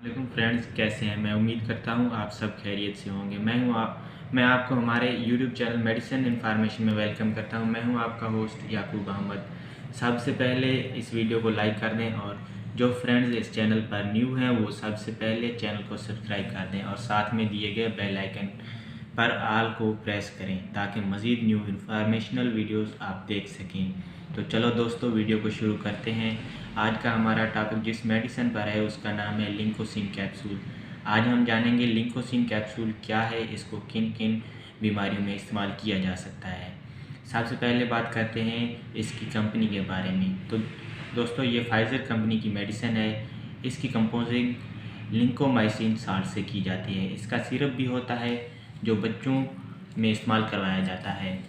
वालेकुम फ्रेंड्स, कैसे हैं। मैं उम्मीद करता हूं आप सब खैरियत से होंगे। मैं आपको हमारे यूट्यूब चैनल मेडिसिन इन्फॉर्मेशन में वेलकम करता हूं। मैं हूं आपका होस्ट याकूब अहमद। सबसे पहले इस वीडियो को लाइक कर दें और जो फ्रेंड्स इस चैनल पर न्यू हैं वो सबसे पहले चैनल को सब्सक्राइब कर दें और साथ में दिए गए बेल आइकन पर आल को प्रेस करें ताकि मज़ीद न्यू इन्फॉर्मेशनल वीडियोस आप देख सकें। तो चलो दोस्तों, वीडियो को शुरू करते हैं। आज का हमारा टॉपिक जिस मेडिसिन पर है उसका नाम है लिंकोसिन कैप्सूल। आज हम जानेंगे लिंकोसिन कैप्सूल क्या है, इसको किन किन बीमारियों में इस्तेमाल किया जा सकता है। सबसे पहले बात करते हैं इसकी कंपनी के बारे में। तो दोस्तों, ये फाइज़र कंपनी की मेडिसिन है। इसकी कंपोजिंग लिंकोमाइसिन साल्ट से की जाती है। इसका सिरप भी होता है जो बच्चों में इस्तेमाल करवाया जाता है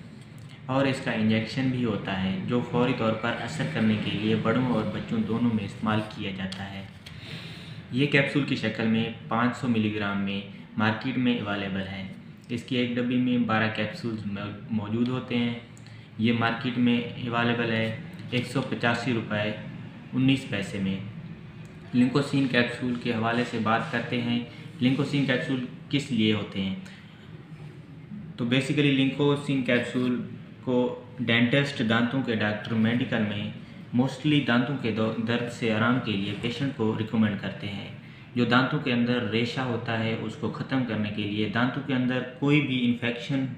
और इसका इंजेक्शन भी होता है जो फौरी तौर पर असर करने के लिए बड़ों और बच्चों दोनों में इस्तेमाल किया जाता है। ये कैप्सूल की शक्ल में 500 मिलीग्राम में मार्केट में अवेलेबल है। इसकी एक डब्बी में 12 कैप्सूल्स मौजूद होते हैं। ये मार्केट में अवेलेबल है 185 रुपये 19 पैसे में। लिंकोसिन कैप्सूल के हवाले से बात करते हैं। लिंकोसिन कैप्सूल किस लिए होते हैं? तो बेसिकली लिंकोसिन कैप्सूल को डेंटिस्ट, दांतों के डॉक्टर मेडिकल में मोस्टली दांतों के दर्द से आराम के लिए पेशेंट को रिकमेंड करते हैं। जो दांतों के अंदर रेशा होता है उसको ख़त्म करने के लिए, दांतों के अंदर कोई भी इन्फेक्शन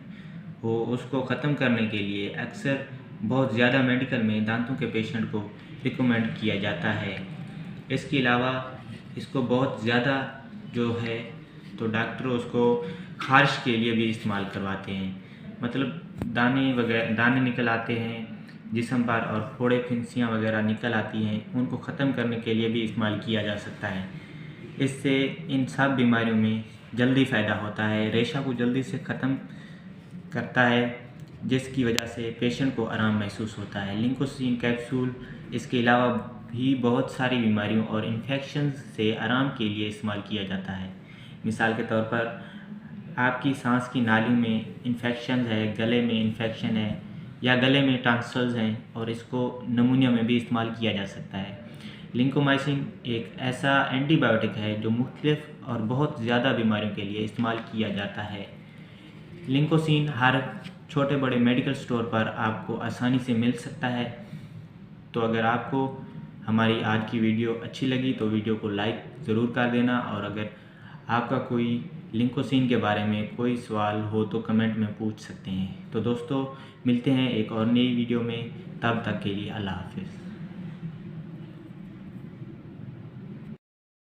हो उसको ख़त्म करने के लिए अक्सर बहुत ज़्यादा मेडिकल में दांतों के पेशेंट को रिकमेंड किया जाता है। इसके अलावा इसको बहुत ज़्यादा जो है तो डॉक्टर उसको खारिश के लिए भी इस्तेमाल करवाते हैं। मतलब दाने निकल आते हैं जिस्म पर और फोड़े फिंसियाँ वगैरह निकल आती हैं, उनको ख़त्म करने के लिए भी इस्तेमाल किया जा सकता है। इससे इन सब बीमारियों में जल्दी फ़ायदा होता है, रेशा को जल्दी से ख़त्म करता है जिसकी वजह से पेशेंट को आराम महसूस होता है। लिंकोसिन कैप्सूल इसके अलावा भी बहुत सारी बीमारियों और इन्फेक्शन से आराम के लिए इस्तेमाल किया जाता है। मिसाल के तौर पर आपकी सांस की नालियों में इन्फेक्शन है, गले में इन्फेक्शन है या गले में टॉन्सिल्स हैं और इसको नमूनिया में भी इस्तेमाल किया जा सकता है। लिंकोमाइसिन एक ऐसा एंटीबायोटिक है जो मुख्तलिफ और बहुत ज़्यादा बीमारियों के लिए इस्तेमाल किया जाता है। लिंकोसिन हर छोटे बड़े मेडिकल स्टोर पर आपको आसानी से मिल सकता है। तो अगर आपको हमारी आज की वीडियो अच्छी लगी तो वीडियो को लाइक ज़रूर कर देना और अगर आपका कोई लिंकोसिन के बारे में कोई सवाल हो तो कमेंट में पूछ सकते हैं। तो दोस्तों, मिलते हैं एक और नई वीडियो में, तब तक के लिए अल्लाह हाफ़िज़।